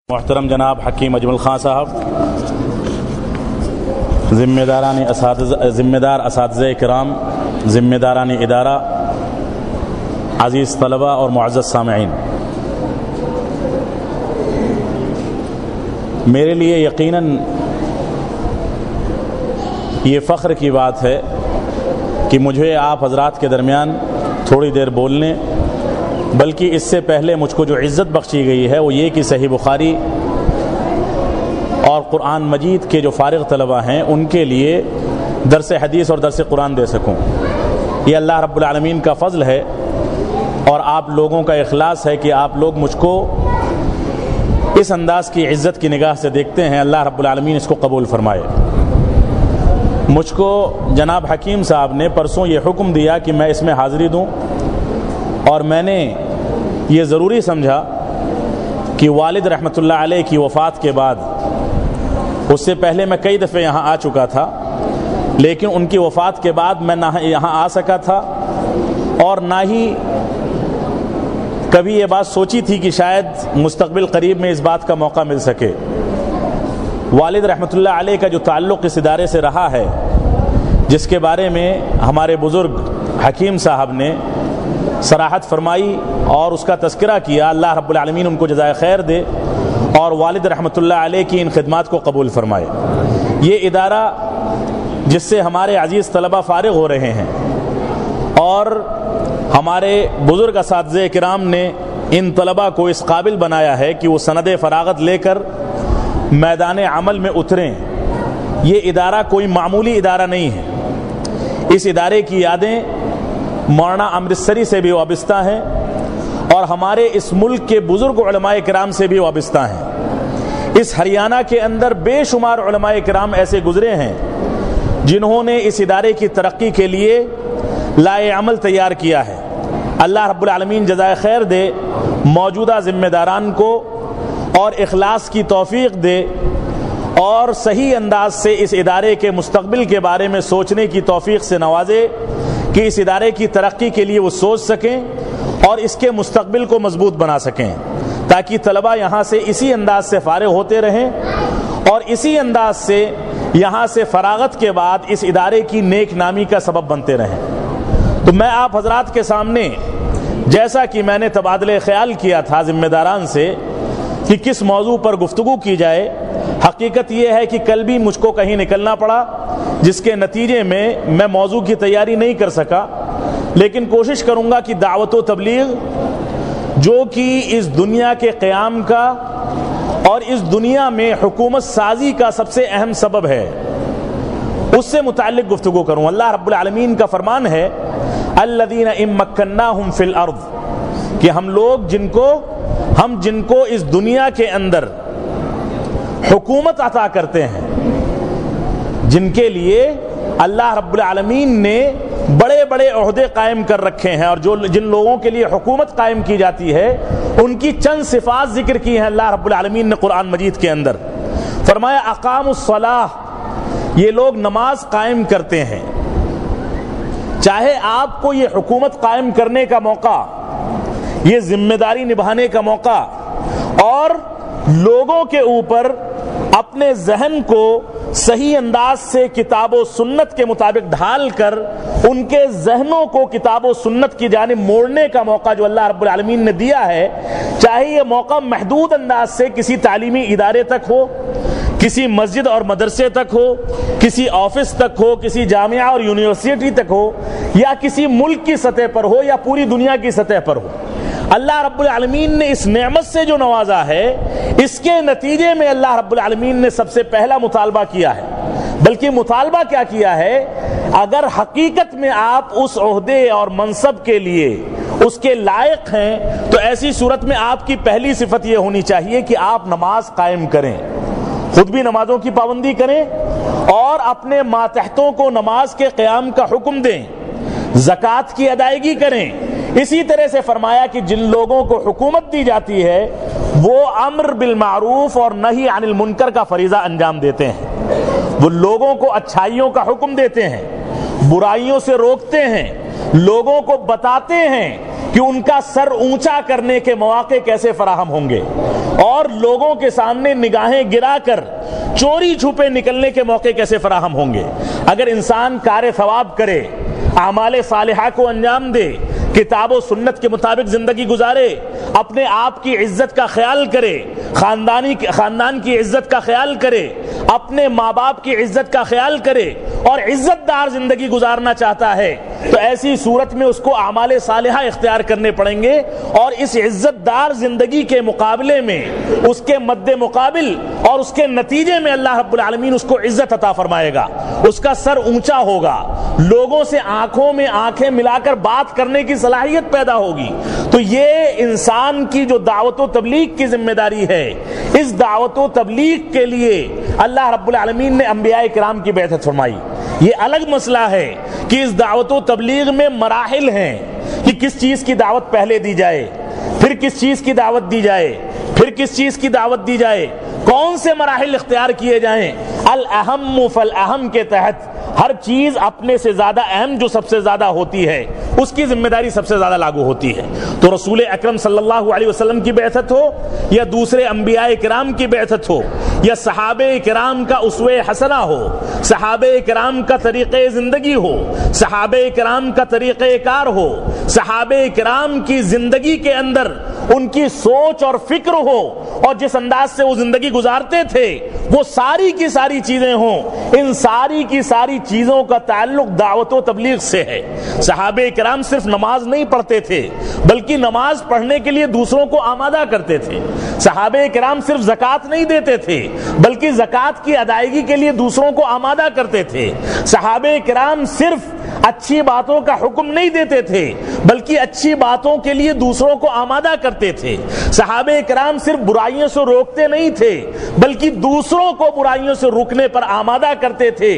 محترم جناب حکیم اجمل خان صاحب، ذمہ دار اساتذہ کرام، ذمہ داران ادارہ، عزیز طلبہ اور معزز سامعین، میرے لیے یقیناً یہ فخر کی بات ہے کہ مجھے آپ حضرات کے درمیان تھوڑی دیر بولنے، بلکہ اس سے پہلے مجھ کو جو عزت بخشی گئی ہے وہ یہ کہ صحیح بخاری اور قرآن مجید کے جو فارغ طلبہ ہیں ان کے لیے درس حدیث اور درس قرآن دے سکوں۔ یہ اللہ رب العالمین کا فضل ہے اور آپ لوگوں کا اخلاص ہے کہ آپ لوگ مجھ کو اس انداز کی عزت کی نگاہ سے دیکھتے ہیں۔ اللہ رب العالمین اس کو قبول فرمائے۔ مجھ کو جناب حکیم صاحب نے پرسوں یہ حکم دیا کہ میں اس میں حاضری دوں، اور میں نے یہ ضروری سمجھا کہ والد رحمۃ اللہ علیہ کی وفات کے بعد، اس سے پہلے میں کئی دفعے یہاں آ چکا تھا، لیکن ان کی وفات کے بعد میں نہ یہاں آ سکا تھا اور نہ ہی کبھی یہ بات سوچی تھی کہ شاید مستقبل قریب میں اس بات کا موقع مل سکے۔ والد رحمۃ اللہ علیہ کا جو تعلق اس ادارے سے رہا ہے، جس کے بارے میں ہمارے بزرگ حکیم صاحب نے صراحت فرمائی اور اس کا تذکرہ کیا، اللہ رب العالمین ان کو جزائے خیر دے اور والد رحمۃ اللہ علیہ کی ان خدمات کو قبول فرمائے۔ یہ ادارہ جس سے ہمارے عزیز طلبہ فارغ ہو رہے ہیں اور ہمارے بزرگ اساتذہ کرام نے ان طلبہ کو اس قابل بنایا ہے کہ وہ سند فراغت لے کر میدان عمل میں اتریں، یہ ادارہ کوئی معمولی ادارہ نہیں ہے۔ اس ادارے کی یادیں مولانا امرتسری سے بھی وابستہ ہیں اور ہمارے اس ملک کے بزرگ علماء کرام سے بھی وابستہ ہیں۔ اس ہریانہ کے اندر بے شمار علماء کرام ایسے گزرے ہیں جنہوں نے اس ادارے کی ترقی کے لیے لائے عمل تیار کیا ہے۔ اللہ رب العالمین جزائے خیر دے موجودہ ذمہ داران کو اور اخلاص کی توفیق دے اور صحیح انداز سے اس ادارے کے مستقبل کے بارے میں سوچنے کی توفیق سے نوازے کہ اس ادارے کی ترقی کے لیے وہ سوچ سکیں اور اس کے مستقبل کو مضبوط بنا سکیں، تاکہ طلبہ یہاں سے اسی انداز سے فارغ ہوتے رہیں اور اسی انداز سے یہاں سے فراغت کے بعد اس ادارے کی نیک نامی کا سبب بنتے رہیں۔ تو میں آپ حضرات کے سامنے، جیسا کہ میں نے تبادلہ خیال کیا تھا ذمہ داران سے کہ کس موضوع پر گفتگو کی جائے، حقیقت یہ ہے کہ کل بھی مجھ کو کہیں نکلنا پڑا، جس کے نتیجے میں میں موضوع کی تیاری نہیں کر سکا، لیکن کوشش کروں گا کہ دعوت و تبلیغ جو کہ اس دنیا کے قیام کا اور اس دنیا میں حکومت سازی کا سب سے اہم سبب ہے، اس سے متعلق گفتگو کروں۔ اللہ رب العالمین کا فرمان ہے الذین ان مکناہم فی الارض، کہ ہم لوگ جن کو اس دنیا کے اندر حکومت عطا کرتے ہیں، جن کے لیے اللہ رب العالمین نے بڑے بڑے عہدے قائم کر رکھے ہیں، اور جن لوگوں کے لیے حکومت قائم کی جاتی ہے ان کی چند صفات ذکر کی ہیں اللہ رب العالمین نے قرآن مجید کے اندر۔ فرمایا اقاموا الصلاۃ، یہ لوگ نماز قائم کرتے ہیں۔ چاہے آپ کو یہ حکومت قائم کرنے کا موقع، یہ ذمہ داری نبھانے کا موقع اور لوگوں کے اوپر اپنے ذہن کو صحیح انداز سے کتاب و سنت کے مطابق ڈھال کر ان کے ذہنوں کو کتاب و سنت کی جانب موڑنے کا موقع جو اللہ رب العالمین نے دیا ہے، چاہے یہ موقع محدود انداز سے کسی تعلیمی ادارے تک ہو، کسی مسجد اور مدرسے تک ہو، کسی آفس تک ہو، کسی جامعہ اور یونیورسٹی تک ہو، یا کسی ملک کی سطح پر ہو یا پوری دنیا کی سطح پر ہو، اللہ رب العالمین نے اس نعمت سے جو نوازا ہے، اس کے نتیجے میں اللہ رب العالمین نے سب سے پہلا مطالبہ کیا ہے۔ بلکہ مطالبہ کیا کیا ہے، اگر حقیقت میں آپ اس عہدے اور منصب کے لیے اس کے لائق ہیں تو ایسی صورت میں آپ کی پہلی صفت یہ ہونی چاہیے کہ آپ نماز قائم کریں، خود بھی نمازوں کی پابندی کریں اور اپنے ماتحتوں کو نماز کے قیام کا حکم دیں، زکوٰۃ کی ادائیگی کریں۔ اسی طرح سے فرمایا کہ جن لوگوں کو حکومت دی جاتی ہے وہ امر بالمعروف اور نہی عن المنکر کا فریضہ انجام دیتے ہیں، وہ لوگوں کو اچھائیوں کا حکم دیتے ہیں، برائیوں سے روکتے ہیں، لوگوں کو بتاتے ہیں کہ ان کا سر اونچا کرنے کے مواقع کیسے فراہم ہوں گے اور لوگوں کے سامنے نگاہیں گرا کر چوری چھپے نکلنے کے موقع کیسے فراہم ہوں گے۔ اگر انسان کار ثواب کرے، اعمال صالحہ کو انجام دے، کتاب و سنت کے مطابق زندگی گزارے، اپنے آپ کی عزت کا خیال کرے، خاندان کی عزت کا خیال کرے، اپنے ماں باپ کی عزت کا خیال کرے اور عزت دار زندگی گزارنا چاہتا ہے، تو ایسی صورت میں اس کو اعمال صالحہ اختیار کرنے پڑیں گے، اور اس عزت دار زندگی کے مقابلے میں، اس کے مد مقابل اور اس کے نتیجے میں اللہ رب العالمین اس کو عزت عطا فرمائے گا، اس کا سر اونچا ہوگا، لوگوں سے آنکھوں میں آنکھیں ملا کر بات کرنے کی صلاحیت پیدا ہوگی۔ تو یہ انسان کی جو دعوت و تبلیغ کی ذمہ داری ہے، اس دعوت و تبلیغ کے لیے اللہ رب العالمین نے انبیاء کرام کی بعثت فرمائی۔ یہ الگ مسئلہ ہے کہ اس دعوت و تبلیغ میں مراحل ہیں کہ کس چیز کی دعوت پہلے دی جائے، پھر کس چیز کی دعوت دی جائے، پھر کس چیز کی دعوت دی جائے، کون سے مراحل اختیار کیے جائیں۔ الاہم فالاہم کے تحت ہر چیز اپنے سے زیادہ اہم جو سب سے زیادہ ہوتی ہے، اس کی ذمہ داری سب سے زیادہ لاگو ہوتی ہے۔ تو رسول اکرم صلی اللہ علیہ وسلم کی بعثت ہو یا دوسرے انبیاء کرام کی بعثت ہو یا صحابہ کرام کا اسوہ حسنہ ہو، صحابہ کرام کا طریقہ زندگی ہو، صحابہ کرام کا طریقہ کار ہو، صحابہ کرام کی زندگی کے اندر ان کی سوچ اور فکر ہو اور جس انداز سے وہ زندگی گزارتے تھے وہ ساری کی ساری چیزیں ہوں، ان ساری کی ساری چیزوں کا تعلق دعوت و تبلیغ سے ہے۔ صحابہ کرام صرف نماز نہیں پڑھتے تھے بلکہ نماز پڑھنے کے لیے دوسروں کو آمادہ کرتے تھے۔ صحابہ کرام صرف زکوٰۃ نہیں دیتے تھے بلکہ زکوٰۃ کی ادائیگی کے لیے دوسروں کو آمادہ کرتے تھے۔ صحابہ کرام صرف اچھی باتوں کا حکم نہیں دیتے تھے بلکہ اچھی باتوں کے لیے دوسروں کو آمادہ کرتے تھے۔ صحابہ کرام صرف برائیوں سے روکتے نہیں تھے بلکہ دوسروں کو برائیوں سے روکنے پر آمادہ کرتے تھے۔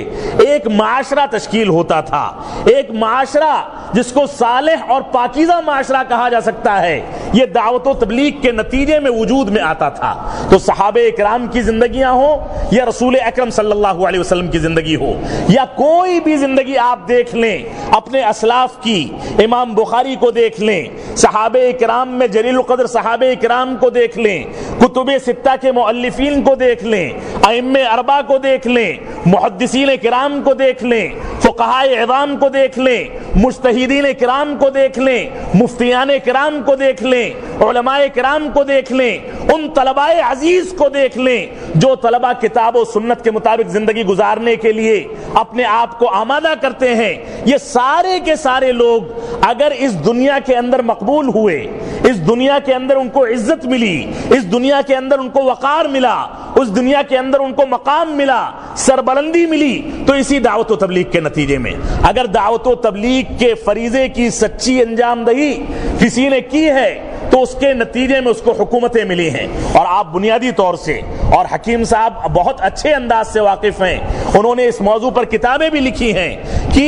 ایک معاشرہ تشکیل ہوتا تھا، ایک معاشرہ جس کو صالح اور پاکیزہ معاشرہ کہا جا سکتا ہے، یہ دعوت و تبلیغ کے نتیجے میں وجود میں آتا تھا۔ تو صحابہ کرام کی زندگیاں ہوں یا رسول اکرم صلی اللہ علیہ وسلم کی زندگی ہو یا کوئی بھی زندگی آپ دیکھ لیں، اپنے اسلاف کی، امام بخاری کو دیکھ لیں، صحابہ کرام میں جلیل القدر صحابہ کرام کو دیکھ لیں، کتب ستہ کے مؤلفین کو دیکھ لیں، ائمہ اربعہ کو دیکھ لیں، محدثین کرام کو دیکھ لیں، فقہائے عظام کو دیکھ لیں، مجتہدین کرام کو دیکھ لیں، مفتیان کرام کو دیکھ لیں، علماء کرام کو دیکھ لیں، ان طلباء عزیز کو دیکھ لیں جو طلباء کتاب و سنت کے مطابق زندگی گزارنے کے لیے اپنے آپ کو آمادہ کرتے ہیں۔ یہ سارے کے سارے لوگ اگر اس دنیا کے اندر مقبول ہوئے، اس دنیا کے اندر ان کو عزت ملی، اس دنیا کے اندر ان کو وقار ملا، اس دنیا کے اندر ان کو مقام ملا، سربلندی ملی، تو اسی دعوت و تبلیغ کے نتیجے میں۔ اگر دعوت و تبلیغ کے فریضے کی سچی انجام دہی کسی نے کی ہے تو اس کے نتیجے میں اس کو حکومتیں ملی ہیں۔ اور آپ بنیادی طور سے، اور حکیم صاحب بہت اچھے انداز سے واقف ہیں، انہوں نے اس موضوع پر کتابیں بھی لکھی ہیں کہ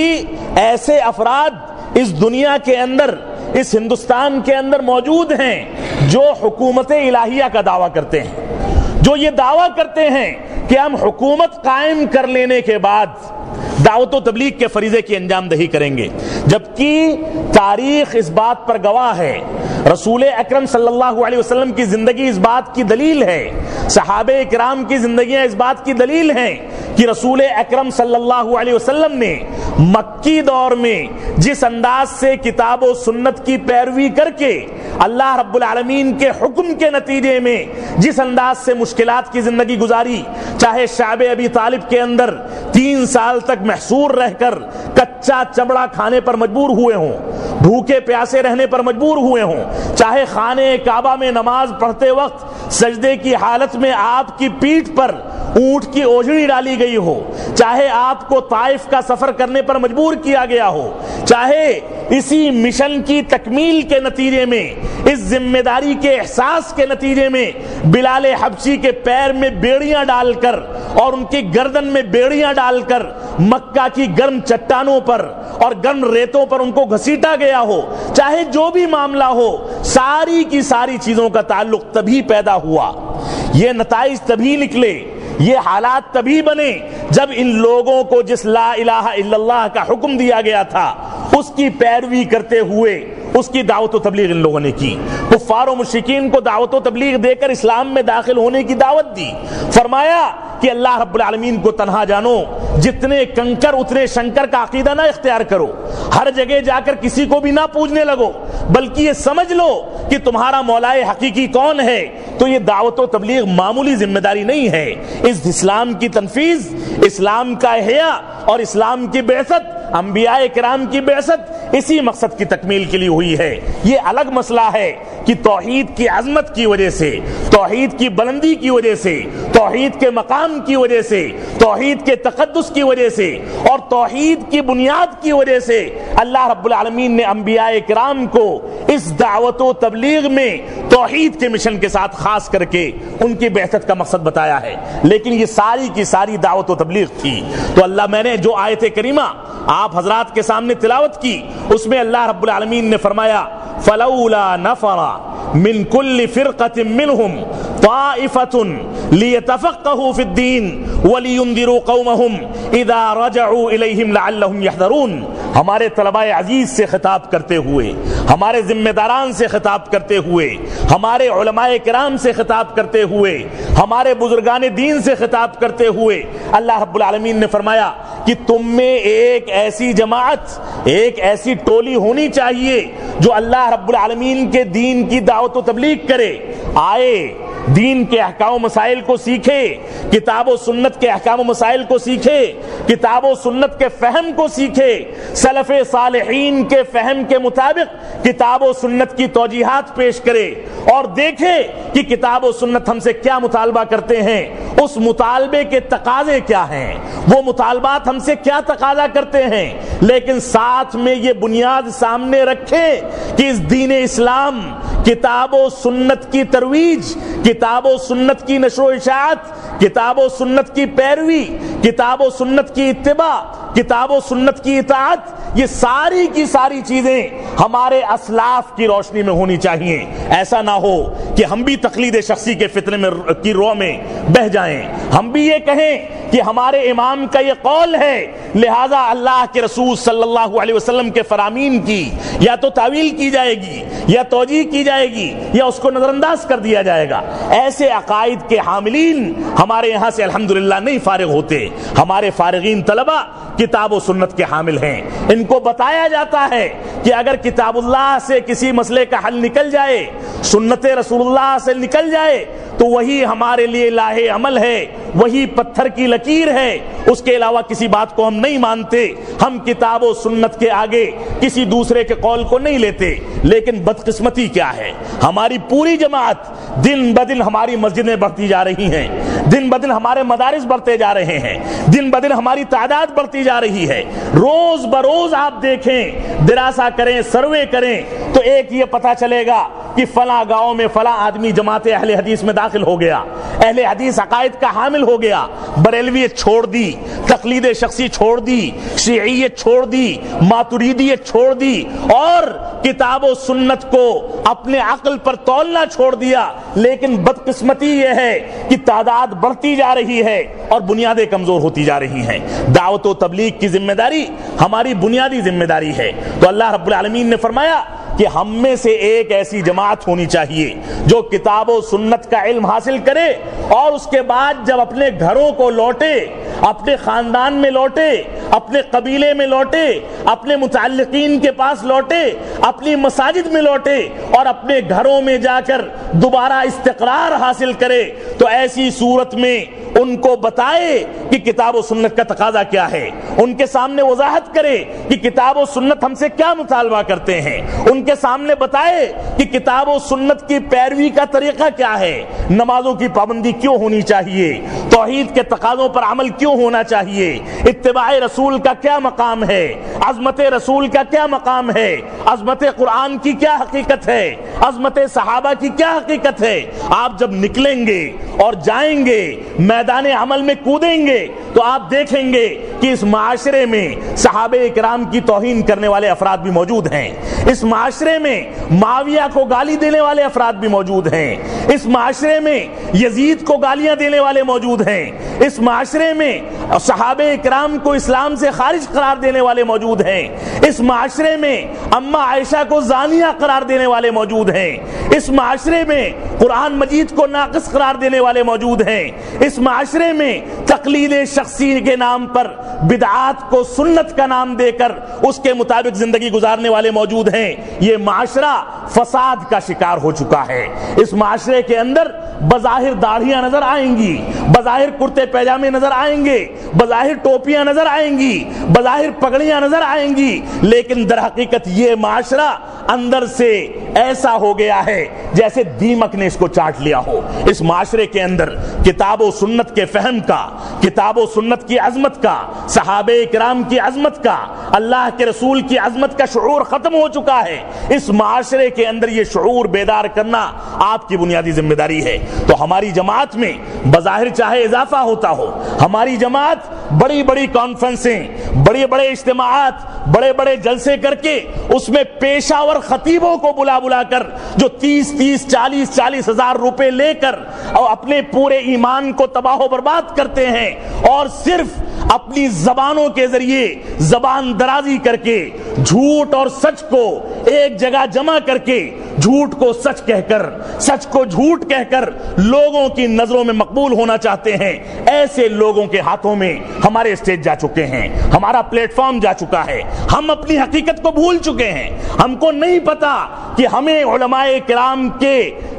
ایسے افراد اس دنیا کے اندر، اس ہندوستان کے اندر موجود ہیں جو حکومت الہیہ کا دعویٰ کرتے ہیں، جو یہ دعویٰ کرتے ہیں کہ ہم حکومت قائم کر لینے کے بعد دعوت و تبلیغ کے فریضے کی انجام دہی کریں گے، جبکہ تاریخ اس بات پر گواہ ہے، رسول اکرم صلی اللہ علیہ وسلم کی زندگی اس بات کی دلیل ہے، صحابہ کرام کی زندگیاں اس بات کی دلیل ہیں کہ رسول اکرم صلی اللہ علیہ وسلم نے مکی دور میں جس انداز سے کتاب و سنت کی پیروی کر کے اللہ رب العالمین کے حکم کے نتیجے میں جس انداز سے مشکلات کی زندگی گزاری، چاہے شعب ابی طالب کے اندر 3 سال تک محصور رہ کر کچا چمڑا کھانے پر مجبور ہوئے ہوں، بھوکے پیاسے رہنے پر مجبور ہوئے ہوں، چاہے خانہ کعبہ میں نماز پڑھتے وقت سجدے کی حالت میں آپ کی پیٹھ پر اونٹ کی اوجھڑی ڈالی گئی ہو، چاہے آپ کو طائف کا سفر کرنے پر مجبور کیا گیا ہو، چاہے اسی مشن کی تکمیل کے نتیجے میں، اس ذمہ داری کے احساس کے نتیجے میں بلال حبشی کے پیر میں بیڑیاں ڈال کر اور ان کی گردن میں بیڑیاں ڈال کر مکہ کی گرم چٹانوں پر اور گرم ریتوں پر ان کو گھسیٹا گیا ہو، چاہے جو بھی معاملہ ہو، ساری کی ساری چیزوں کا تعلق تبھی پیدا ہوا، یہ نتائج تبھی نکلے، یہ حالات تبھی بنے جب ان لوگوں کو جس لا الہ الا اللہ کا حکم دیا گیا تھا اس کی پیروی کرتے ہوئے اس کی دعوت و تبلیغ ان لوگوں نے کی. کفار و مشرکین کو دعوت و تبلیغ دے کر اسلام میں داخل ہونے کی دعوت دی. فرمایا کہ اللہ رب العالمین کو تنہا جانو, جتنے کنکر اتنے شنکر کا عقیدہ نہ اختیار کرو, ہر جگہ جا کر کسی کو بھی نہ پوجنے لگو, بلکہ یہ سمجھ لو کہ تمہارا مولائے حقیقی کون ہے. تو یہ دعوت و تبلیغ معمولی ذمہ داری نہیں ہے. اس اسلام کی تنفیذ, اسلام کا احیاء اور اسلام کی بعثت, انبیاء کرام کی بعثت اسی مقصد کی تکمیل کے لیے ہوئی ہے. یہ الگ مسئلہ ہے کہ توحید کی عظمت کی وجہ سے, توحید کی بلندی کی وجہ سے, توحید کے مقام کی وجہ سے, توحید کے تقدس کی وجہ سے اور توحید کی بنیاد کی وجہ سے اللہ رب العالمین نے انبیاء کرام کو اس دعوت و تبلیغ میں توحید کے مشن کے ساتھ خاص کر کے ان کی بعثت کا مقصد بتایا ہے. لیکن یہ ساری کی ساری دعوت و تبلیغ تھی. تو اللہ, میں نے جو آیت کریمہ آپ حضرات کے سامنے تلاوت کی, اس میں اللہ رب العالمین نے فرمایا فلولا نفر من كل فرقة منهم طائفة ليتفقهوا في الدين ولينذروا قومهم اذا رجعوا اليهم لعلهم يحذرون. ہمارے طلباء عزیز سے خطاب کرتے ہوئے, ہمارے ذمہ داران سے خطاب کرتے ہوئے, ہمارے علماء کرام سے خطاب کرتے ہوئے, ہمارے بزرگان دین سے خطاب کرتے ہوئے اللہ رب العالمین نے فرمایا کہ تم میں ایک ایسی جماعت, ایک ایسی ٹولی ہونی چاہیے جو اللہ رب العالمین کے دین کی دعوت و تبلیغ کرے, آئے دین کے احکام و مسائل کو سیکھے, کتاب و سنت کے احکام و مسائل کو سیکھے, کتاب و سنت کے فہم کو سیکھے, سلف صالحین کے فہم کے مطابق کتاب و سنت کی توجیحات پیش کرے اور دیکھے کہ کتاب و سنت ہم سے کیا مطالبہ کرتے ہیں, اس مطالبے کے تقاضے کیا ہیں, وہ مطالبات ہم سے کیا تقاضا کرتے ہیں, لیکن ساتھ میں یہ بنیاد سامنے رکھے کہ اس دین اسلام کتاب و سنت کی ترویج, کتاب و سنت کی نشر و اشاعت, کتاب و سنت کی پیروی, کتاب و سنت کی اتباع, کتاب و سنت کی اطاعت, یہ ساری کی ساری چیزیں ہمارے اسلاف کی روشنی میں ہونی چاہیے. ایسا نہ ہو کہ ہم بھی تقلید شخصی کے فتنے میں کی رو میں بہ جائیں, ہم بھی یہ کہیں کہ ہمارے امام کا یہ قول ہے لہذا اللہ کے رسول صلی اللہ علیہ وسلم کے فرامین کی یا تو تعویل کی جائے گی یا توجیہ کی جائے گی یا اس کو نظر انداز کر دیا جائے گا. ایسے عقائد کے حاملین ہمارے یہاں سے الحمدللہ نہیں فارغ ہوتے. ہمارے فارغین طلبہ کتاب و سنت کے حامل ہیں. ان کو بتایا جاتا ہے کہ اگر کتاب اللہ سے کسی مسئلے کا حل نکل جائے, سنت رسول اللہ سے نکل جائے, تو وہی ہمارے لیے لاہ عمل ہے, وہی پتھر کی لکیر ہے, اس کے علاوہ کسی بات کو ہم نہیں مانتے. ہم کتاب و سنت کے آگے کسی دوسرے کے قول کو نہیں لیتے. لیکن بدقسمتی کیا ہے, ہماری پوری جماعت دن بدن ہماری مسجدیں بڑھتی جا رہی ہیں, دن بدن ہمارے مدارس بڑھتے جا رہے ہیں, دن بدن ہماری تعداد بڑھتی جا رہی ہے. روز بروز آپ دیکھیں, دراسہ کریں, سروے کریں تو ایک یہ پتہ چلے گا کہ فلاں گاؤں میں فلاں آدمی جماعت اہل حدیث میں داخل ہو گیا, اہل حدیث عقائد کا حامل ہو گیا, بریلویت چھوڑ دی, تقلید شخصی چھوڑ دی, شیعیت چھوڑ دی, ماتریدیت چھوڑ دی اور کتاب و سنت کو اپنے عقل پر تولنا چھوڑ دیا. لیکن بدقسمتی یہ ہے کہ تعداد بڑھتی جا رہی ہے اور بنیادیں کمزور ہوتی جا رہی ہیں. دعوت و تبلیغ کی ذمہ داری ہماری بنیادی ذمہ داری ہے. تو اللہ رب العالمین نے فرمایا کہ ہم میں سے ایک ایسی جماعت ہونی چاہیے جو کتاب و سنت کا علم حاصل کرے اور اس کے بعد جب اپنے گھروں کو لوٹے, اپنے خاندان میں لوٹے, اپنے قبیلے میں لوٹے, اپنے متعلقین کے پاس لوٹے, اپنی مساجد میں لوٹے اور اپنے گھروں میں جا کر دوبارہ استقرار حاصل کرے, تو ایسی صورت میں ان کو بتائے کہ کتاب و سنت کا تقاضا کیا ہے, ان کے سامنے وضاحت کرے کہ کتاب و سنت ہم سے کیا مطالبہ کرتے ہیں, ان کے سامنے بتائے کہ کتاب و سنت کی پیروی کا طریقہ کیا ہے, نمازوں کی پابندی کیوں ہونی چاہیے, توحید کے تقاضوں پر عمل کیوں ہونا چاہیے, اتباع رسول کا کیا مقام ہے, عظمت رسول کا کیا مقام ہے, عظمت قرآن کی کیا حقیقت ہے, عظمت صحابہ کی کیا حقیقت ہے. آپ جب نکلیں گے اور جائیں گے, میدان عمل میں کودیں گے, تو آپ دیکھیں گے کہ اس معاشرے میں صحابہ اکرام کی توہین کرنے والے افراد بھی موجود ہیں، اس معاشرے میں معاویہ کو گالی دینے والے افراد بھی موجود ہیں، اس معاشرے میں یزید کو گالیاں دینے والے موجود ہیں، اس معاشرے میں صحابہ اکرام کو اسلام سے خارج قرار دینے والے موجود ہیں، اس معاشرے میں اماں عائشہ کو زانیہ قرار دینے والے موجود ہیں، اس معاشرے میں قرآن مجید کو ناقص قرار دینے والے موجود ہیں، اس معاشرے میں تقلید شخصی کے نام پر بدعات کو سنت کا نام دے کر اس کے مطابق زندگی گزارنے والے موجود ہیں۔ یہ معاشرہ فساد کا شکار ہو چکا ہے۔ اس معاشرے کے اندر بظاہر داڑھیاں نظر آئیں گی، بظاہر کرتے پیجامے نظر آئیں گے، بظاہر ٹوپیاں نظر آئیں گی، بظاہر پگڑیاں نظر آئیں گی، لیکن در حقیقت یہ معاشرہ اندر سے ایسا ہو گیا ہے جیسے دیمک نے اس کو چاٹ لیا ہو۔ اس معاشرے کے اندر کتاب و سنت کے فہم کا، کتاب و سنت کی عظمت کا، صحابہ کرام کی عظمت کا، اللہ کے رسول کی عظمت کا شعور ختم ہو چکا ہے۔ اس معاشرے کے اندر یہ شعور بیدار کرنا آپ کی بنیادی ذمہ داری ہے۔ تو ہماری جماعت میں بظاہر چاہے اضافہ ہوتا ہو، ہماری جماعت بڑی بڑی کانفرنسیں، بڑے بڑے اجتماعات، بڑے بڑے جلسے کر کے اس میں پیشہ ور خطیبوں کو بلا کر جو 30 ہزار روپے لے کر اور اپنے پورے ایمان کو تباہ و برباد کرتے ہیں، اور صرف اپنی زبانوں کے ذریعے زبان درازی کر کے جھوٹ اور سچ کو ایک جگہ جمع کر کے جھوٹ کو سچ کہہ کر، سچ کو جھوٹ کہہ کر لوگوں کی نظروں میں مقبول ہونا چاہتے ہیں، ایسے لوگوں کے ہاتھوں میں ہمارے اسٹیج جا چکے ہیں، ہمارا پلیٹ فارم جا چکا ہے۔ ہم اپنی حقیقت کو بھول چکے ہیں۔ ہم کو نہیں پتا کہ ہمیں علماء کرام کے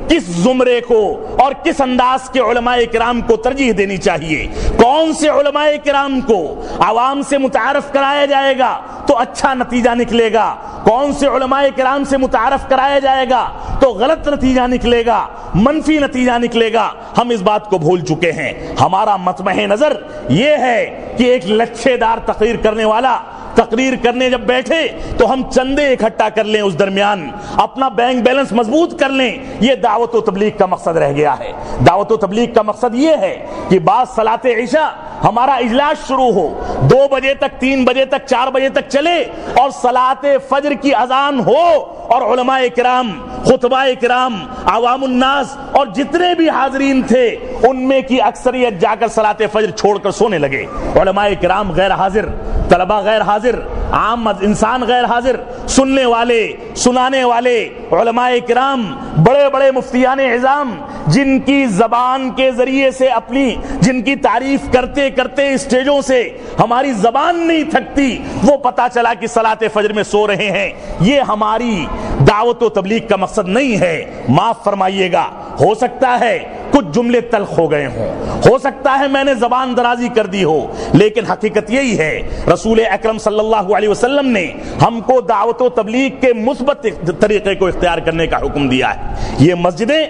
کس زمرے کو اور کس انداز کے علماء کرام کو ترجیح دینی چاہیے، کون سے علماء کرام کو عوام سے متعارف کرایا جائے گا تو اچھا نتیجہ نکلے گا، کون سے علماء کرام سے متعارف کرایا جائے گا تو غلط نتیجہ نکلے گا، منفی نتیجہ نکلے گا۔ ہم اس بات کو بھول چکے ہیں۔ ہمارا مطمع نظر یہ ہے کہ ایک لچھے دار تقریر کرنے والا تقریر کرنے جب بیٹھے تو ہم چندے اکٹھا کر لیں، اس درمیان اپنا بینک بیلنس مضبوط کر لیں۔ یہ دعوت و تبلیغ کا مقصد رہ گیا ہے۔ دعوت و تبلیغ کا مقصد یہ ہے کہ بعد صلاۃ عشاء ہمارا اجلاس شروع ہو، 2 بجے تک، 3 بجے تک، 4 بجے تک چلے، اور صلاۃ فجر کی اذان ہو، اور علماء کرام، خطباء کرام، عوام الناس اور جتنے بھی حاضرین تھے ان میں کی اکثریت جا کر صلاۃ فجر چھوڑ کر سونے لگے۔ علماء کرام غیر حاضر، طلبہ غیر حاضر، عام انسان غیر حاضر، سننے والے، سنانے والے علماء کرام، بڑے بڑے مفتیان اعظام، جن کی زبان کے ذریعے سے اپنی، جن کی تعریف کرتے کرتے اسٹیجوں سے ہماری زبان نہیں تھکتی، وہ پتا چلا کہ صلاۃ فجر میں سو رہے ہیں۔ یہ ہماری دعوت و تبلیغ کا مقصد نہیں ہے۔ معاف فرمائیے گا، ہو سکتا ہے کچھ جملے تلخ ہو گئے ہوں، ہو سکتا ہے میں نے زبان درازی کر دی ہو، لیکن حقیقت یہی ہے رسول اکرم صلی اللہ علیہ وسلم نے ہم کو دعوت و تبلیغ کے مثبت طریقے کو اختیار کرنے کا حکم دیا ہے۔ یہ مسجدیں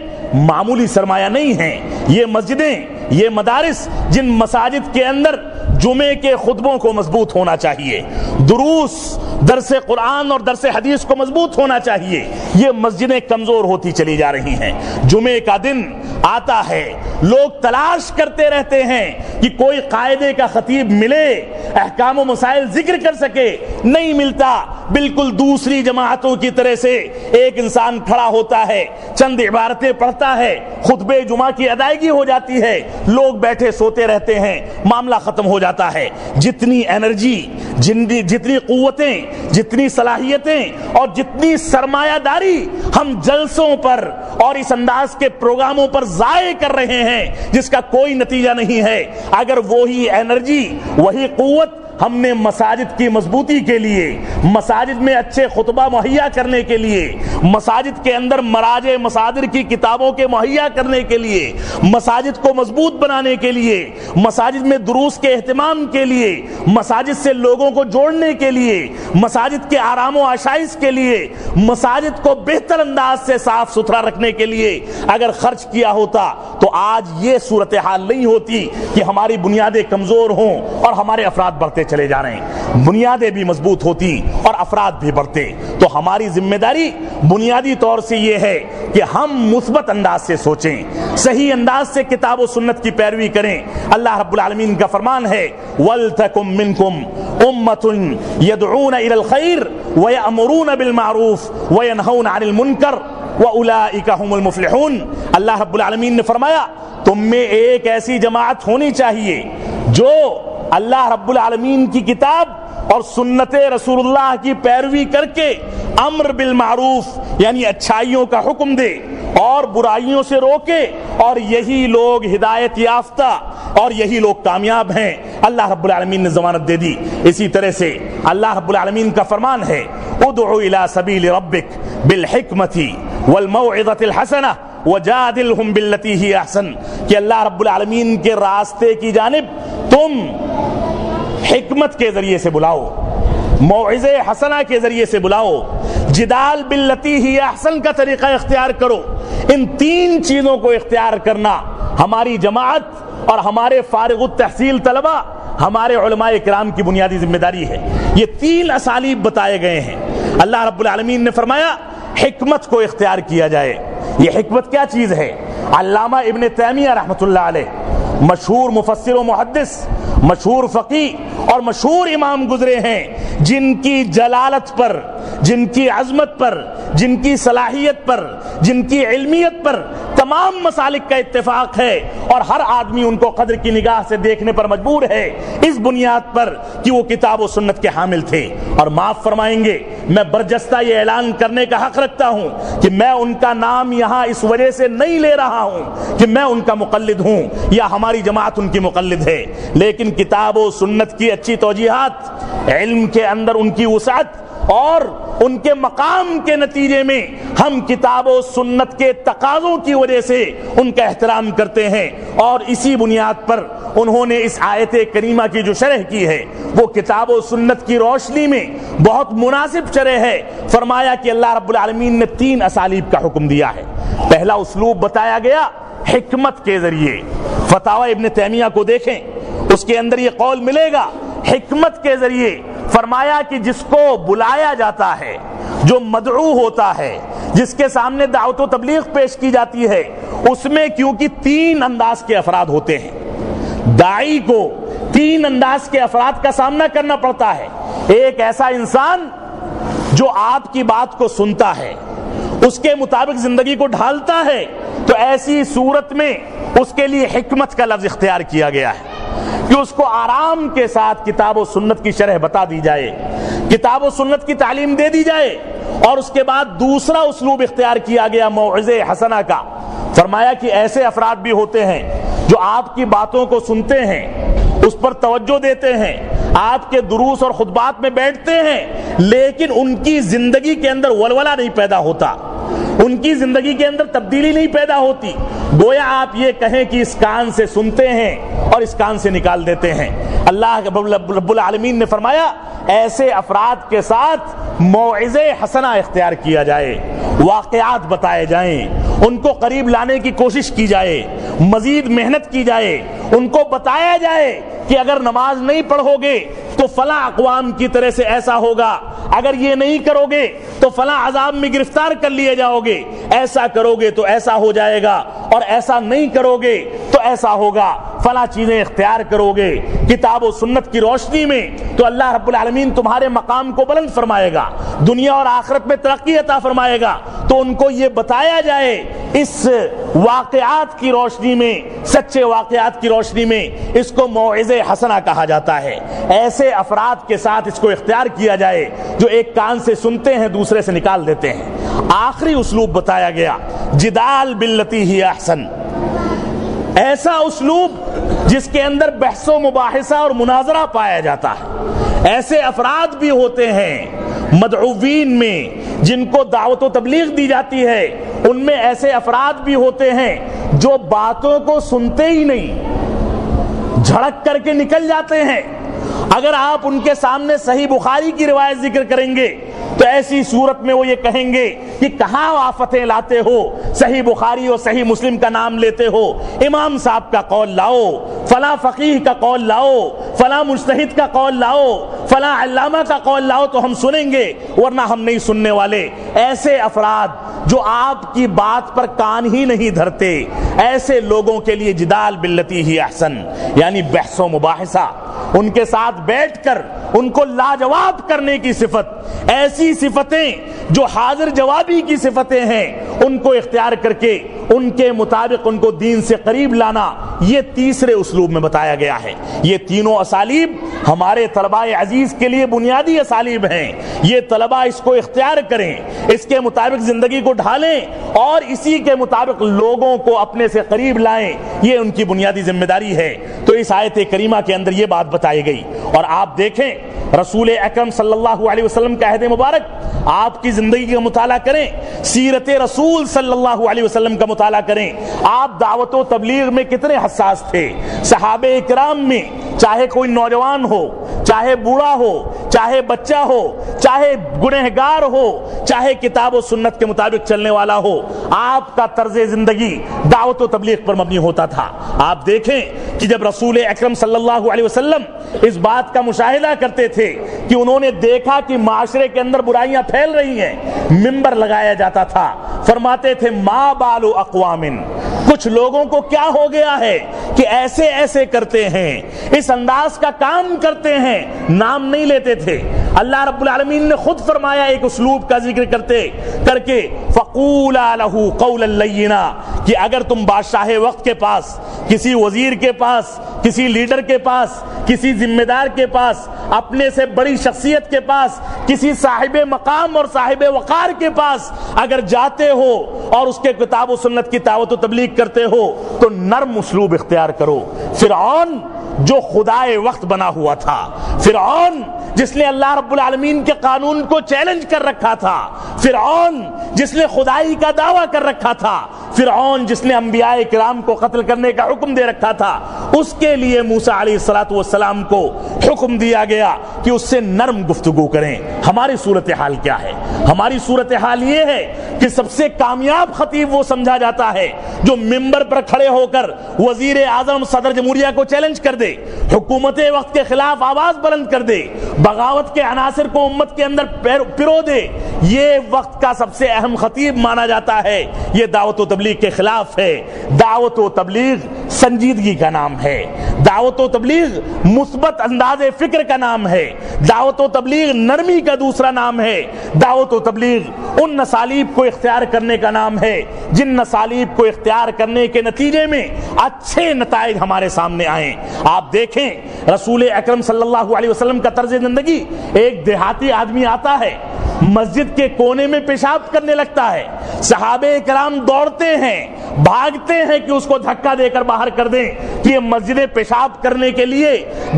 معمولی سرمایہ نہیں ہیں، یہ مسجدیں، یہ مدارس، جن مساجد کے اندر جمعے کے خطبوں کو مضبوط ہونا چاہیے، دروس، درس قرآن اور درس حدیث کو مضبوط ہونا چاہیے، یہ مسجدیں کمزور ہوتی چلی جا رہی ہیں۔ جمعے کا دن آتا ہے، لوگ تلاش کرتے رہتے ہیں کہ کوئی قاعدے کا خطیب ملے، احکام و مسائل ذکر کر سکے، نہیں ملتا۔ بالکل دوسری جماعتوں کی طرح سے ایک انسان کھڑا ہوتا ہے، چند عبارتیں پڑھتا ہے، خطبے جمعہ کی ادائیگی ہو جاتی ہے، لوگ بیٹھے سوتے رہتے ہیں، معاملہ ختم ہو جاتا ہے۔ جتنی انرجی، جتنی قوتیں، جتنی صلاحیتیں اور جتنی سرمایہ داری ہم جلسوں پر اور اس انداز کے پروگراموں پر ضائع کر رہے ہیں جس کا کوئی نتیجہ نہیں ہے، اگر وہی انرجی، وہی قوت ہم نے مساجد کی مضبوطی کے لیے، مساجد میں اچھے خطبہ مہیا کرنے کے لیے، مساجد کے اندر مراجع مصادر کی کتابوں کے مہیا کرنے کے لیے، مساجد کو مضبوط بنانے کے لیے، مساجد میں دروس کے اہتمام کے لیے، مساجد سے لوگوں کو جوڑنے کے لیے، مساجد کے آرام و آشائش کے لیے، مساجد کو بہتر انداز سے صاف ستھرا رکھنے کے لیے اگر خرچ کیا ہوتا تو آج یہ صورتحال نہیں ہوتی کہ ہماری بنیادیں کمزور ہوں اور ہمارے افراد بڑھتے چلے جا رہے ہیں، بنیادیں بھی مضبوط ہوتی اور افراد بھی بڑھتے۔ تو ہماری ذمہ داری بنیادی طور سے یہ ہے کہ ہم مثبت انداز سے سوچیں، صحیح انداز سے کتاب و سنت کی پیروی کریں۔ اللہ رب العالمین کا فرمان ہے وَلْتَكُمْ مِنْكُمْ أُمَّةٌ يَدْعُونَ إِلَى الْخَيْرِ وَيَأْمُرُونَ بِالْمَعْرُوفِ وَيَنْهَوْنَ عَنِ الْمُنْكَرِ وَأُولَئِكَ هُمُ الْمُفْلِحُونَ۔ اللہ رب العالمین نے فرمایا تم میں ایک ایسی جماعت ہونی چاہیے جو اللہ رب العالمین کی کتاب اور سنت رسول اللہ کی پیروی کر کے امر بالمعروف یعنی اچھائیوں کا حکم دے اور برائیوں سے روکے، اور یہی لوگ ہدایت یافتہ اور یہی لوگ کامیاب ہیں۔ اللہ رب العالمین نے ضمانت دے دی۔ اسی طرح سے اللہ رب العالمین کا فرمان ہے ادعو الی سبیل ربک بالحکمۃ والموعظۃ الحسنہ وجادلہم باللتی ہی احسن، کہ اللہ رب العالمین کے راستے کی جانب تم حکمت کے ذریعے سے بلاؤ، موعظہ حسنہ کے ذریعے سے بلاؤ، جدال باللتی ہی احسن کا طریقہ اختیار کرو۔ ان تین چیزوں کو اختیار کرنا ہماری جماعت اور ہمارے فارغ التحصیل طلبہ، ہمارے علماء کرام کی بنیادی ذمہ داری ہے۔ یہ تین اسالیب بتائے گئے ہیں۔ اللہ رب العالمین نے فرمایا حکمت کو اختیار کیا جائے۔ یہ حکمت کیا چیز ہے؟ علامہ ابن تیمیہ رحمۃ اللہ علیہ، مشہور مفسر و محدث، مشہور فقیہ اور مشہور امام گزرے ہیں، جن کی جلالت پر، جن کی عظمت پر، جن کی صلاحیت پر، جن کی علمیت پر تمام مسالک کا اتفاق ہے، اور ہر آدمی ان کو قدر کی نگاہ سے دیکھنے پر مجبور ہے اس بنیاد پر کہ وہ کتاب و سنت کے حامل تھے۔ اور معاف فرمائیں گے، میں برجستہ یہ اعلان کرنے کا حق رکھتا ہوں کہ میں ان کا نام یہاں اس وجہ سے نہیں لے رہا ہوں کہ میں ان کا مقلد ہوں یا ہماری جماعت ان کی مقلد ہے، لیکن کتاب و سنت کی اچھی توجیہات، علم کے اندر ان کی وسعت اور ان کے مقام کے نتیجے میں ہم کتاب و سنت کے تقاضوں کی وجہ سے ان کا احترام کرتے ہیں، اور اسی بنیاد پر انہوں نے اس آیت کریمہ کی جو شرح کی ہے وہ کتاب و سنت کی روشنی میں بہت مناسب شرح ہے۔ فرمایا کہ اللہ رب العالمین نے تین اسالیب کا حکم دیا ہے۔ پہلا اسلوب بتایا گیا حکمت کے ذریعے، فتاوی ابن تیمیہ کو دیکھیں، اس کے اندر یہ قول ملے گا حکمت کے ذریعے۔ فرمایا کہ جس کو بلایا جاتا ہے، جو مدعو ہوتا ہے، جس کے سامنے دعوت و تبلیغ پیش کی جاتی ہے، اس میں کیونکہ تین انداز کے افراد ہوتے ہیں، داعی کو تین انداز کے افراد کا سامنا کرنا پڑتا ہے۔ ایک ایسا انسان جو آپ کی بات کو سنتا ہے، اس کے مطابق زندگی کو ڈھالتا ہے، تو ایسی صورت میں اس کے لیے حکمت کا لفظ اختیار کیا گیا ہے کہ اس کو آرام کے ساتھ کتاب و سنت کی شرح بتا دی جائے، کتاب و سنت کی تعلیم دے دی جائے، اور اس کے بعد دوسرا اسلوب اختیار کیا گیا موعظہ حسنہ کا۔ فرمایا کہ ایسے افراد بھی ہوتے ہیں جو آپ کی باتوں کو سنتے ہیں، اس پر توجہ دیتے ہیں، آپ کے دروس اور خطبات میں بیٹھتے ہیں، لیکن ان کی زندگی کے اندر ولولہ نہیں پیدا ہوتا، ان کی زندگی کے اندر تبدیلی نہیں پیدا ہوتی، گویا آپ یہ کہیں کہ اس کان سے سنتے ہیں اور اس کان سے نکال دیتے ہیں۔ اللہ رب العالمین نے فرمایا ایسے افراد کے ساتھ موعظہ حسنہ اختیار کیا جائے، واقعات بتائے جائیں، ان کو قریب لانے کی کوشش کی جائے، مزید محنت کی جائے، ان کو بتایا جائے کہ اگر نماز نہیں پڑھو گے تو فلاں اقوام کی طرح سے ایسا ہوگا، اگر یہ نہیں کرو گے تو فلاں عذاب میں گرفتار کر لیے جاؤ گے، ایسا کرو گے تو ایسا ہو جائے گا، اور ایسا نہیں کرو گے تو ایسا ہوگا، فلاں چیزیں اختیار کرو گے کتاب و سنت کی روشنی میں تو اللہ رب العالمین تمہارے مقام کو بلند فرمائے گا، دنیا اور آخرت میں ترقی عطا فرمائے گا۔ تو ان کو یہ بتایا جائے اس واقعات کی روشنی میں، سچے واقعات کی روشنی میں، اس کو موعظہ حسنہ کہا جاتا ہے۔ ایسے افراد کے ساتھ اس کو اختیار کیا جائے جو ایک کان سے سنتے ہیں دوسرے سے نکال دیتے ہیں۔ آخری اسلوب بتایا گیا جدال باللتی ہی احسن، ایسا اسلوب جس کے اندر بحث و مباحثہ اور مناظرہ پایا جاتا ہے۔ ایسے افراد بھی ہوتے ہیں مدعوین میں جن کو دعوت و تبلیغ دی جاتی ہے، ان میں ایسے افراد بھی ہوتے ہیں جو باتوں کو سنتے ہی نہیں، جھڑک کر کے نکل جاتے ہیں۔ اگر آپ ان کے سامنے صحیح بخاری کی روایت ذکر کریں گے تو ایسی صورت میں وہ یہ کہیں گے کہ کہاں آفتیں لاتے ہو، صحیح بخاری اور صحیح مسلم کا نام لیتے ہو، امام صاحب کا قول لاؤ، فلاں فقیہ کا قول لاؤ، فلاں مجتہد کا قول لاؤ، فلاں علامہ کا قول لاؤ تو ہم سنیں گے، ورنہ ہم نہیں سننے والے۔ ایسے افراد جو آپ کی بات پر کان ہی نہیں دھرتے، ایسے لوگوں کے لیے جدال باللتی ہی احسن، یعنی بحث و مباحثہ، ان کے ساتھ بیٹھ کر ان کو لاجواب کرنے کی صفت، ایسی صفتیں جو حاضر جوابی کی صفتیں ہیں، ان کو اختیار کر کے ان کے مطابق ان کو دین سے قریب لانا، یہ تیسرے اسلوب میں بتایا گیا ہے۔ یہ تینوں اسالیب ہمارے طلباء عزیز کے لیے بنیادی اسالیب ہیں۔ یہ طلباء اس کو اختیار کریں، اس کے مطابق زندگی کو ڈھالیں اور اسی کے مطابق لوگوں کو اپنے سے قریب لائیں، یہ ان کی بنیادی ذمہ داری ہے۔ تو اس آیت کریمہ کے اندر یہ بات بتائی گئی، اور آپ دیکھیں رسول اکرم صلی اللہ علیہ وسلم کا عہد مبارک، آپ کی زندگی کا مطالعہ کریں، سیرت رسول صلی اللہ علیہ وسلم کا مطالعہ کریں، آپ دعوت و تبلیغ میں کتنے حساس تھے۔ صحابہ اکرام میں چاہے کوئی نوجوان ہو، چاہے بوڑھا ہو، چاہے بچہ ہو، چاہے گنہگار ہو، چاہے کتاب و سنت کے مطابق چلنے والا ہو، آپ کا طرز زندگی دعوت و تبلیغ پر مبنی ہوتا تھا۔ آپ دیکھیں کہ جب رسول اکرم صلی اللہ علیہ وسلم اس بات کا مشاہدہ کرتے تھے کہ انہوں نے دیکھا کہ معاشرے کے اندر برائیاں پھیل رہی ہیں، منبر لگایا جاتا تھا، فرماتے تھے ما بال اقوام، کچھ لوگوں کو کیا ہو گیا ہے کہ ایسے ایسے کرتے ہیں، اس انداز کا کام کرتے ہیں، نام نہیں لیتے تھے۔ اللہ رب العالمین نے خود فرمایا ایک اسلوب کا ذکر کرتے کر کے فقولا لہ قولا لینا، کہ اگر تم بادشاہ وقت کے پاس، کسی وزیر کے پاس، کسی لیڈر کے پاس، کسی ذمہ دار کے پاس، اپنے سے بڑی شخصیت کے پاس، کسی صاحب مقام اور صاحب وقار کے پاس اگر جاتے ہو اور اس کے کتاب و سنت کی دعوت و تبلیغ کرتے ہو تو نرم اسلوب اختیار کرو۔ فرعون جو خدائے وقت بنا ہوا تھا، فرعون جس نے اللہ رب العالمین کے قانون کو چیلنج کر رکھا تھا، فرعون جس نے خدائی کا دعویٰ کر رکھا تھا، فرعون جس نے انبیاء کرام کو قتل کرنے کا حکم دے رکھا تھا، اس کے لیے موسیٰ علیہ السلام کو حکم دیا گیا کہ اس سے نرم گفتگو کریں۔ ہماری صورتحال کیا ہے؟ ہماری صورتحال یہ ہے کہ سب سے کامیاب خطیب وہ سمجھا جاتا ہے جو منبر پر کھڑے ہو کر وزیر اعظم، صدر جمہوریہ کو چیلنج کر دے، حکومت وقت کے خلاف آواز بلند کر دے، بغاوت کے عناصر کو امت کے اندر پرو دے۔ یہ وقت کا سب سے اہم خطیب مانا جاتا ہے۔ یہ دعوت و تبلیغ کے خلاف ہے۔ دعوت و تبلیغ سنجیدگی کا نام ہے، دعوت و تبلیغ مثبت انداز فکر کا نام ہے، دعوت و تبلیغ نرمی کا دوسرا نام ہے، دعوت و تبلیغ ان نسالیب کو اختیار کرنے کا نام ہے جن نسالیب کو اختیار کرنے کے نتیجے میں اچھے نتائج ہمارے سامنے آئیں۔ آپ دیکھیں رسول اکرم صلی اللہ علیہ وسلم کا طرز زندگی، ایک دیہاتی آدمی آتا ہے، مسجد کے کونے میں پیشاب کرنے لگتا ہے، صحابہ کرام دوڑتے ہیں، بھاگتے ہیں کہ اس کو دھکا دے کر باہر کر دیں کہ یہ مسجدیں پیشاب کرنے کے لیے،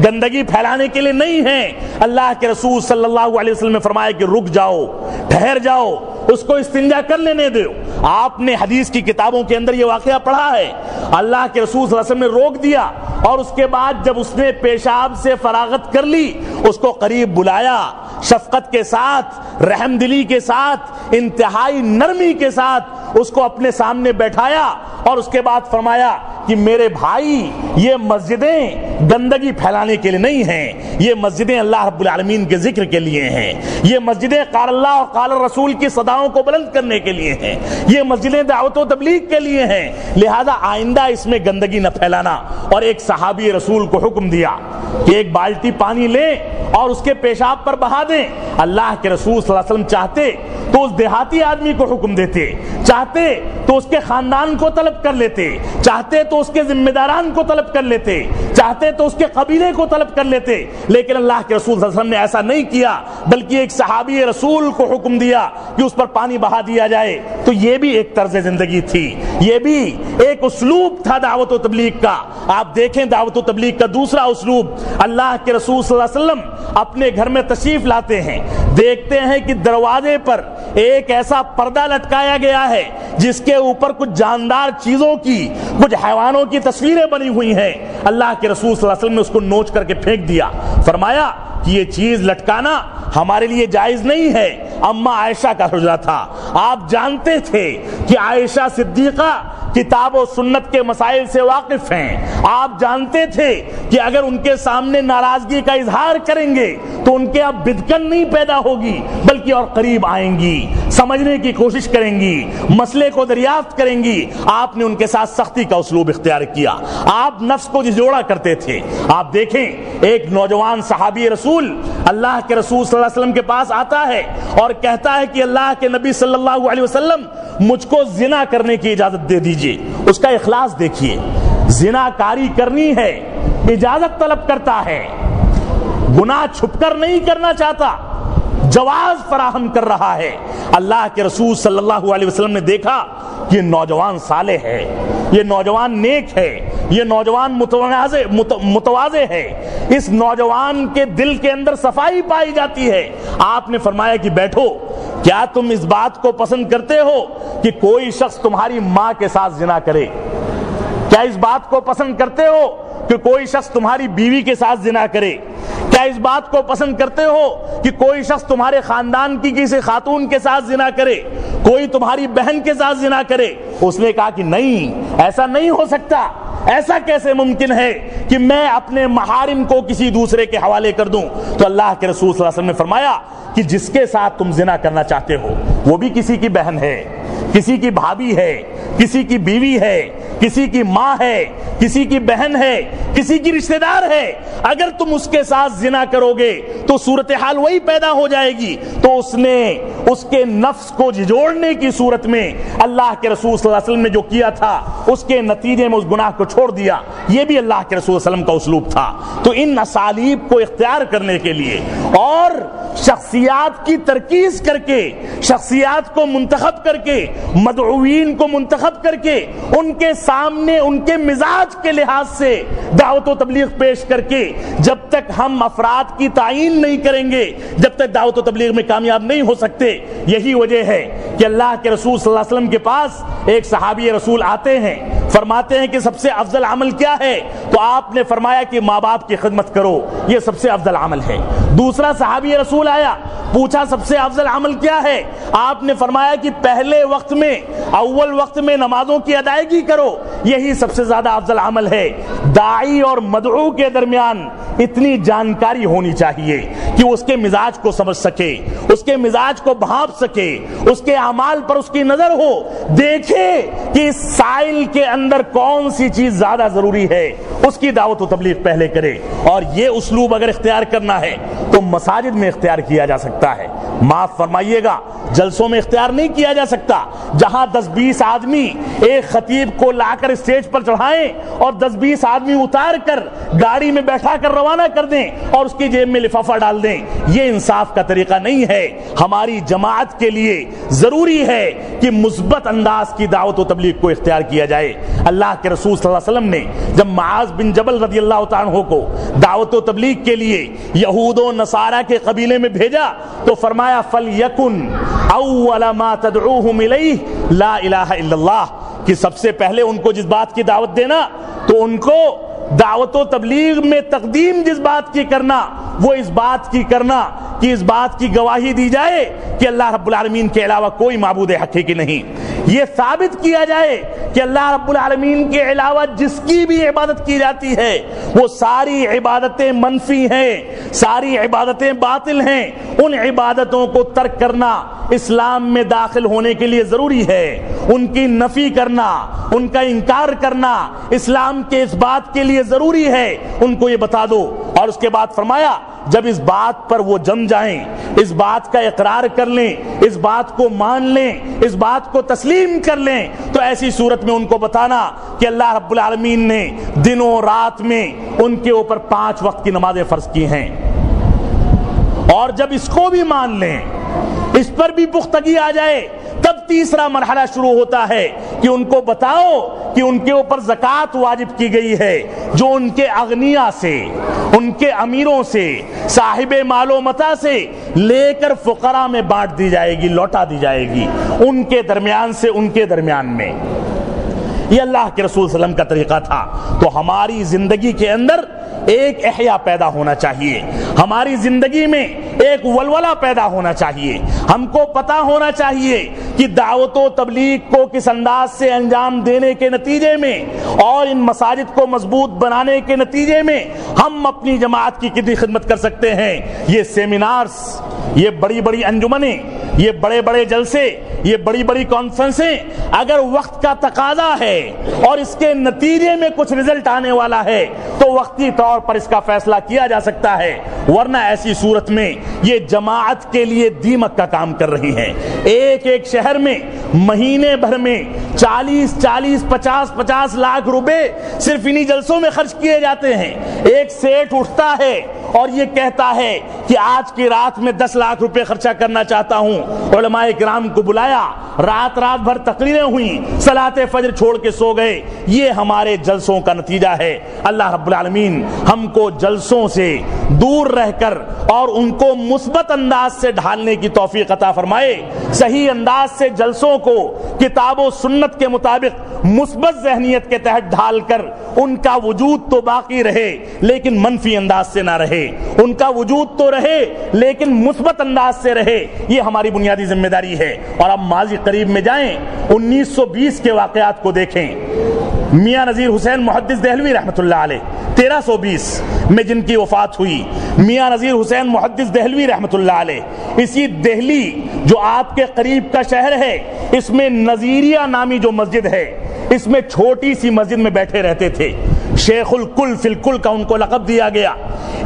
گندگی پھیلانے کے لیے نہیں ہیں۔ اللہ کے رسول صلی اللہ علیہ وسلم نے فرمایا کہ رک جاؤ، ٹھہر جاؤ، اس کو استنجا کر لینے دو۔ آپ نے حدیث کی کتابوں کے اندر یہ واقعہ پڑھا ہے، اللہ کے رسول صلی اللہ علیہ وسلم نے روک دیا، اور اس کے بعد جب اس نے پیشاب سے فراغت کر لی، اس کو قریب بلایا، شفقت کے ساتھ، رحم دلی کے ساتھ، انتہائی نرمی کے ساتھ اس کو اپنے سامنے بیٹھایا، اور اس کے بعد فرمایا کہ میرے بھائی، یہ مسجدیں گندگی پھیلانے کے لیے نہیں ہیں، یہ مسجدیں اللہ رب العالمین کے ذکر کے لیے ہیں، یہ مسجدیں قال اللہ اور قال الرسول کی صداؤں کو بلند کرنے کے لیے ہیں، یہ مسجدیں دعوت و تبلیغ کے لیے ہیں، لہذا آئندہ اس میں گندگی نہ پھیلانا۔ اور ایک صحابی رسول کو حکم دیا کہ ایک بالٹی پانی لیں اور اس کے پیشاب پر بہا دیں۔ اللہ کے رسول صلی اللہ علیہ وسلم چاہتے تو اس دیہاتی آدمی کو حکم دیتے، چاہتے تو اس کے خاندان کو طلب کر لیتے، چاہتے تو اس کے ذمہ داران کو طلب کر لیتے، چاہتے تو اس کے قبیلے کو طلب کر لیتے، لیکن اللہ کے رسول صلی اللہ علیہ وسلم نے ایسا نہیں کیا، بلکہ ایک صحابی رسول کو حکم دیا کہ اس پر پانی بہا دیا جائے۔ تو یہ بھی ایک طرز زندگی تھی، یہ بھی ایک اسلوب تھا دعوت و تبلیغ کا۔ آپ دیکھیں دعوت و تبلیغ کا دوسرا اسلوب، اللہ کے رسول صلی اللہ علیہ وسلم اپنے گھر میں تشریف لاتے ہیں، دیکھتے ہیں کہ دروازے پر ایک ایسا پردہ لٹکایا گیا ہے جس کے اوپر کچھ جاندار چیزوں کی، کچھ حیوانوں کی تصویریں بنی ہوئی ہیں۔ اللہ کے رسول صلی اللہ علیہ وسلم نے اس کو نوچ کر کے پھینک دیا، فرمایا کہ یہ چیز لٹکانا ہمارے لیے جائز نہیں ہے، اما عائشہ کا حجرہ تھا۔ آپ جانتے تھے کہ عائشہ صدیقہ کتاب و سنت کے مسائل سے واقف ہیں۔ آپ جانتے تھے کہ اگر ان کے سامنے ناراضگی کا اظہار کریں گے تو ان کے اب بدکن نہیں پیدا ہوگی بلکہ اور قریب آئیں گی، سمجھنے کی کوشش کریں گی، مسئلے کو دریافت کریں گی۔ آپ نے ان کے ساتھ سختی کا اسلوب اختیار کیا، آپ نفس کو جھجوڑا کرتے تھے۔ آپ دیکھیں ایک نوجوان صحابی رسول اللہ کے رسول صلی اللہ علیہ وسلم کے پاس آتا ہے اور کہتا ہے کہ اللہ کے نبی صلی اللہ علیہ وسلم مجھ کو زنا کرنے کی اجازت دے دیجئے۔ اس کا اخلاص دیکھیے، زنا کاری کرنی ہے، اجازت طلب کرتا ہے، گناہ چھپ کر نہیں کرنا چاہتا، جواز فراہم کر رہا ہے۔ اللہ کے رسول صلی اللہ علیہ وسلم نے دیکھا کہ یہ نوجوان صالح ہے، یہ نوجوان نیک ہے، یہ نوجوان متواضع ہے، اس نوجوان کے دل کے اندر صفائی پائی جاتی ہے۔ آپ نے فرمایا کہ بیٹھو، کیا تم اس بات کو پسند کرتے ہو کہ کوئی شخص تمہاری ماں کے ساتھ زنا کرے؟ کیا اس بات کو پسند کرتے ہو کہ کوئی شخص تمہاری بیوی کے ساتھ زنا کرے؟ کیا اس بات کو پسند کرتے ہو کہ کوئی شخص تمہارے خاندان کی کسی خاتون کے ساتھ زنا کرے، کوئی تمہاری بہن کے ساتھ زنا کرے؟ اس نے کہا کہ نہیں، ایسا نہیں ہو سکتا، ایسا کیسے ممکن ہے کہ میں اپنے محارم کو کسی دوسرے کے حوالے کر دوں؟ تو اللہ کے رسول صلی اللہ علیہ وسلم نے فرمایا کہ جس کے ساتھ تم زنا کرنا چاہتے ہو وہ بھی کسی کی بہن ہے، کسی کی بھابھی ہے، کسی کی بیوی ہے، کسی کی ماں ہے، کسی کی بہن ہے، کسی کی رشتہ دار ہے۔ اگر تم اس کے ساتھ زنا کرو گے تو صورتحال وہی پیدا ہو جائے گی۔ تو اس نے اس کے نفس کو جھجوڑنے کی صورت میں اللہ کے رسول صلی اللہ علیہ وسلم نے جو کیا تھا اس کے نتیجے میں اس گناہ کو چھوڑ دیا۔ یہ بھی اللہ کے رسول صلی اللہ علیہ وسلم کا اسلوب تھا۔ تو ان اسالیب کو اختیار کرنے کے لیے اور شخصیات کی ترکیز کر کے، شخصیات کو منتخب کر کے، مدعوین کو منتخب کر کے ان کے سامنے ان کے مزاج کے لحاظ سے دعوت و تبلیغ پیش کر کے، جب تک ہم افراد کی تعین نہیں کریں گے جب تک دعوت و تبلیغ میں کامیاب نہیں ہو سکتے۔ یہی وجہ ہے کہ اللہ کے رسول صلی اللہ علیہ وسلم کے پاس ایک صحابی رسول آتے ہیں، فرماتے ہیں کہ سب سے افضل عمل کیا ہے؟ تو آپ نے فرمایا کہ ماں باپ کی خدمت کرو، یہ سب سے افضل عمل ہے۔ دوسرا صحابی رسول آیا، پوچھا سب سے افضل عمل کیا ہے؟ آپ نے فرمایا کہ پہلے وقت میں، اول وقت میں نمازوں کی ادائیگی کرو، یہی سب سے زیادہ افضل عمل ہے۔ داعی اور مدعو کے درمیان اتنی جانکاری ہونی چاہیے کہ اس کے مزاج کو سمجھ سکے، اس کے مزاج کو بھانپ سکے، اس کے اعمال پر اس کی نظر ہو، دیکھے کہ اس سائل کے اندر کون سی چیز زیادہ ضروری ہے، اس کی دعوت و تبلیغ پہلے کرے۔ اور یہ اسلوب اگر اختیار کرنا ہے تو مساجد میں اختیار کیا جا سکتا ہے، معاف فرمائیے گا، جلسوں میں اختیار نہیں کیا جا سکتا۔ جہاں 10-20 آدمی ایک خطیب کو لا کر اسٹیج پر چڑھائیں اور 10-20 آدمی اتار کر گاڑی میں بیٹھا کر روانہ کر دیں اور اس کی جیب میں لفافہ ڈال دیں، یہ انصاف کا طریقہ نہیں ہے۔ ہماری جماعت کے لیے ضروری ہے کہ مثبت انداز کی دعوت و تبلیغ کو اختیار کیا جائے۔ اللہ کے رسول صلی اللہ علیہ وسلم نے جب معاذ بن جبل رضی اللہ تعالیٰ عنہ کو دعوت و تبلیغ کے لیے یہود و نصارہ کے قبیلے میں بھیجا تو فرمایا فَلْيَكُنْ اول ما تدعوہم الیہ لا الہ الا اللہ، کہ سب سے پہلے ان کو جس بات کی دعوت دینا تو ان کو دعوت و تبلیغ میں تقدیم جس بات کی کرنا وہ اس بات کی کرنا کہ اس بات کی گواہی دی جائے کہ اللہ رب العالمین کے علاوہ کوئی معبود حقیقی نہیں، یہ ثابت کیا جائے کہ اللہ رب العالمین کے علاوہ جس کی بھی عبادت کی جاتی ہے وہ ساری عبادتیں منفی ہیں، ساری عبادتیں باطل ہیں، ان عبادتوں کو ترک کرنا اسلام میں داخل ہونے کے لیے ضروری ہے، ان کی نفی کرنا، ان کا انکار کرنا اسلام کے اس بات کے لیے ضروری ہے، ان کو یہ بتا دو۔ اور اس کے بعد فرمایا جب اس بات پر وہ جم جائیں، اس بات کا اقرار کر لیں، اس بات کو مان لیں، اس بات کو تسلیم کر لیں، تو ایسی صورت میں ان کو بتانا کہ اللہ رب العالمین نے دن و رات میں ان کے اوپر 5 وقت کی نمازیں فرض کی ہیں۔ اور جب اس کو بھی مان لیں، اس پر بھی پختگی آ جائے، تب تیسرا مرحلہ شروع ہوتا ہے کہ ان کو بتاؤ کہ ان کے اوپر زکوٰۃ واجب کی گئی ہے جو ان کے اغنیاء سے، ان کے امیروں سے، صاحب مال و متاع سے لے کر فقراء میں بانٹ دی جائے گی، لوٹا دی جائے گی، ان کے درمیان سے ان کے درمیان میں۔ یہ اللہ کے رسول صلی اللہ علیہ وسلم کا طریقہ تھا۔ تو ہماری زندگی کے اندر ایک احیا پیدا ہونا چاہیے، ہماری زندگی میں ایک ولولہ پیدا ہونا چاہیے. ہم کو پتا ہونا چاہیے کہ دعوت و تبلیغ کو کس انداز سے انجام دینے کے نتیجے میں اور ان مساجد کو مضبوط بنانے کے نتیجے میں ہم اپنی جماعت کی کتنی خدمت کر سکتے ہیں. یہ سیمینارز، یہ بڑی بڑی انجمنیں، یہ بڑے بڑے جلسے، یہ بڑی بڑی کانفرنسیں اگر وقت کا تقاضا ہے اور اس کے نتیجے میں کچھ رزلٹ آنے والا ہے تو وقتی طور پر اس کا فیصلہ کیا جا سکتا ہے، ورنہ ایسی صورت میں یہ جماعت کے لیے دیمک کا کام کر رہی ہیں. ایک ایک شہر میں مہینے بھر میں 40-50 لاکھ روپے صرف انہی جلسوں میں خرچ کیے جاتے ہیں. ایک سیٹ اٹھتا ہے اور یہ کہتا ہے کہ آج کی رات میں 10 لاکھ روپے خرچہ کرنا چاہتا ہوں. علماء کرام کو بلایا، رات بھر تقریریں ہوئیں، صلاۃ فجر چھوڑ کے سو گئے. یہ ہمارے جلسوں کا نتیجہ ہے. اللہ رب العالمین ہم کو جلسوں سے دور رہ کر اور ان کو مثبت انداز سے ڈھالنے کی توفیق عطا فرمائے. صحیح انداز سے جلسوں کو کتاب و سنت کے مطابق مثبت ذہنیت کے تحت ڈھال کر ان کا وجود تو باقی رہے لیکن منفی انداز سے نہ رہے. ان کا وجود تو رہے لیکن مثبت انداز سے رہے. یہ ہماری بنیادی ذمہ داری ہے. اور اب ماضی قریب میں جائیں، 1920 کے واقعات کو دیکھیں. میاں نذیر حسین محدث دہلوی رحمۃ اللہ علیہ 1320 میں جن کی وفات ہوئی. میاں نذیر حسین محدث دہلوی رحمۃ اللہ علیہ اسی دہلی جو آپ کے قریب کا شہر ہے، اس میں نذیریہ نامی جو مسجد ہے، اس میں چھوٹی سی مسجد میں بیٹھے رہتے تھے. شیخ الکل فی الکل کا ان کو لقب دیا گیا.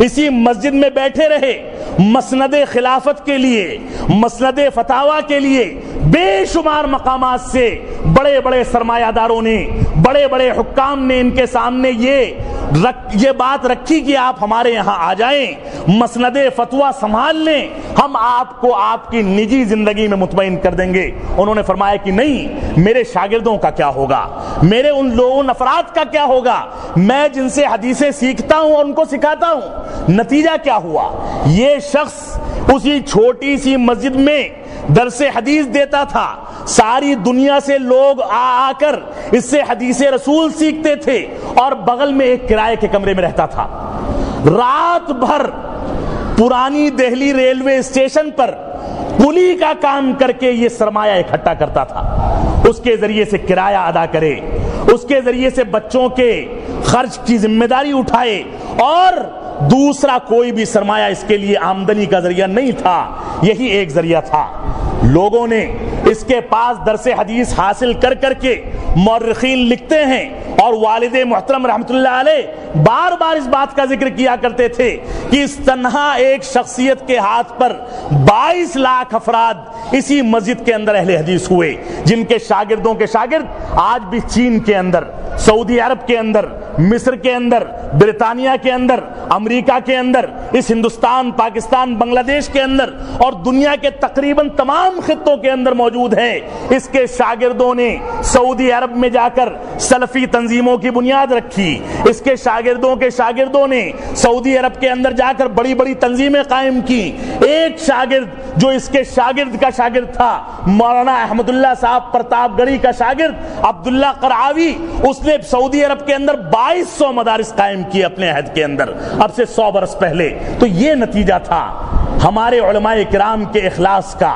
اسی مسجد میں بیٹھے رہے، مسند خلافت کے لیے، مسند فتاوا کے لیے بے شمار مقامات سے بڑے بڑے سرمایہ داروں نے، بڑے بڑے حکام نے ان کے سامنے یہ بات رکھی کہ آپ ہمارے یہاں آ جائیں، مسند فتوا سنبھال لیں، ہم آپ کو آپ کی نجی زندگی میں مطمئن کر دیں گے. انہوں نے فرمایا کہ نہیں، میرے شاگردوں کا کیا ہوگا، میرے ان افراد کا کیا ہوگا، میں جن سے حدیثیں سیکھتا ہوں اور ان کو سکھاتا ہوں. نتیجہ کیا ہوا؟ یہ شخص اسی چھوٹی سی مسجد میں درس حدیث دیتا تھا. ساری دنیا سے لوگ آ کر اس سے حدیث رسول سیکھتے تھے اور بغل میں ایک کرائے کے کمرے میں رہتا تھا. رات بھر پرانی دہلی ریلوے اسٹیشن پر پلی کا کام کر کے یہ سرمایہ اکٹھا کرتا تھا. اس کے ذریعے سے کرایہ ادا کرے، اس کے ذریعے سے بچوں کے خرچ کی ذمہ داری اٹھائے، اور دوسرا کوئی بھی سرمایہ اس کے لیے آمدنی کا ذریعہ نہیں تھا. یہی ایک ذریعہ تھا. لوگوں نے اس کے پاس درس حدیث حاصل کر کر کے مورخین لکھتے ہیں، اور والد محترم رحمت اللہ علیہ بار بار اس بات کا ذکر کیا کرتے تھے کہ اس تنہا ایک شخصیت کے ہاتھ پر 22 لاکھ افراد اسی مسجد کے اندر اہل حدیث ہوئے، جن کے شاگردوں کے شاگرد آج بھی چین کے اندر، سعودی عرب کے اندر، مصر کے اندر، برطانیہ کے اندر، امریکہ کے اندر، اس ہندوستان، پاکستان، بنگلہ دیش کے اندر اور دنیا کے تقریباً تمام خطوں کے اندر موجود ہیں. اس کے شاگردوں نے سعودی عرب میں جا کر سلفی تنظیموں کی بنیاد رکھی. اس کے شاگردوں نے سعودی عرب کے اندر جا کر بڑی بڑی تنظیمیں قائم کی. ایک شاگرد جو اس کے شاگرد کا شاگرد تھا، مولانا احمد اللہ صاحب پرتاپ گڑھی کا شاگرد عبداللہ قرعاوی، اس نے سعودی عرب کے اندر 2200 مدارس قائم کیے اپنے عہد کے اندر، اب سے 100 برس پہلے. تو یہ نتیجہ تھا ہمارے علماء کرام کے اخلاص کا،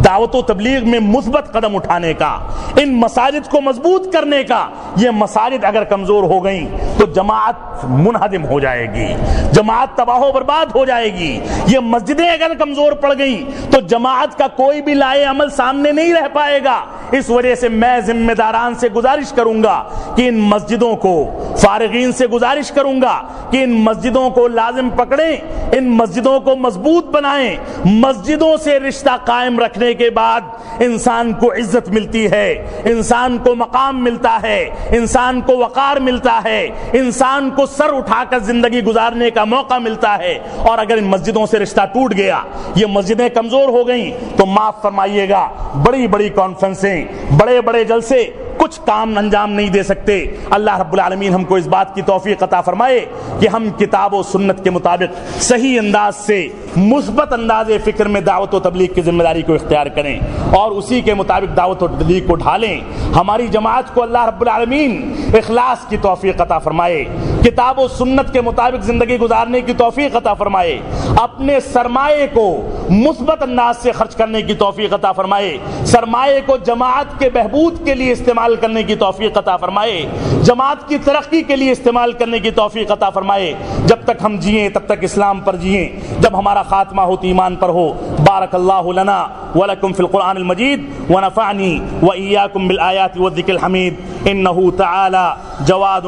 دعوت و تبلیغ میں مثبت قدم اٹھانے کا، ان مساجد کو مضبوط کرنے کا. یہ مساجد اگر کمزور ہو گئیں تو جماعت منہدم ہو جائے گی، جماعت تباہ و برباد ہو جائے گی. یہ مسجدیں اگر کمزور پڑ گئیں تو جماعت کا کوئی بھی لائے عمل سامنے نہیں رہ پائے گا. اس وجہ سے میں ذمہ داران سے گزارش کروں گا کہ ان مسجدوں کو، فارغین سے گزارش کروں گا کہ ان مسجدوں کو لازم پکڑیں، ان مسجدوں کو مضبوط بنائیں. مسجدوں سے رشتہ قائم رکھنے کے بعد انسان کو عزت ملتی ہے، انسان کو مقام ملتا ہے، انسان کو وقار ملتا ہے، انسان کو سر اٹھا کر زندگی گزارنے کا موقع ملتا ہے. اور اگر ان مسجدوں سے رشتہ ٹوٹ گیا، یہ مسجدیں کمزور ہو گئیں، تو معاف فرمائیے گا، بڑی بڑی کانفرنسیں، بڑے بڑے جلسے کچھ کام انجام نہیں دے سکتے. اللہ رب العالمین ہم کو اس بات کی توفیق عطا فرمائے کہ ہم کتاب و سنت کے مطابق صحیح انداز سے مثبت انداز فکر میں دعوت و تبلیغ کی ذمہ داری کو اختیار کریں اور اسی کے مطابق دعوت و تبلیغ کو ڈھالیں. ہماری جماعت کو اللہ رب العالمین اخلاص کی توفیق عطا فرمائے. کتاب و سنت کے مطابق زندگی گزارنے کی توفیق عطا فرمائے، اپنے سرمایے کو مثبت انداز سے خرچ کرنے کی توفیق عطا فرمائے، سرمایے کو جماعت کے بہبود کے لیے استعمال کرنے کی توفیق عطا فرمائے، جماعت کی ترقی کے لیے استعمال کرنے کی توفیق عطا فرمائے۔ جب تک ہم جئیں تب تک اسلام پر جئیں، جب ہمارا خاتمہ ہو تو ایمان پر ہو۔ بارک اللہ لنا ولکم فی القرآن المجید ونفعنی وإیاکم بالآیات والذکر الحمید انہ تعالی جواد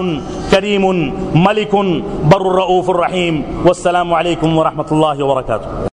کریم ملک بر الرؤوف الرحیم۔ والسلام علیکم ورحمۃ اللہ وبرکاتہ۔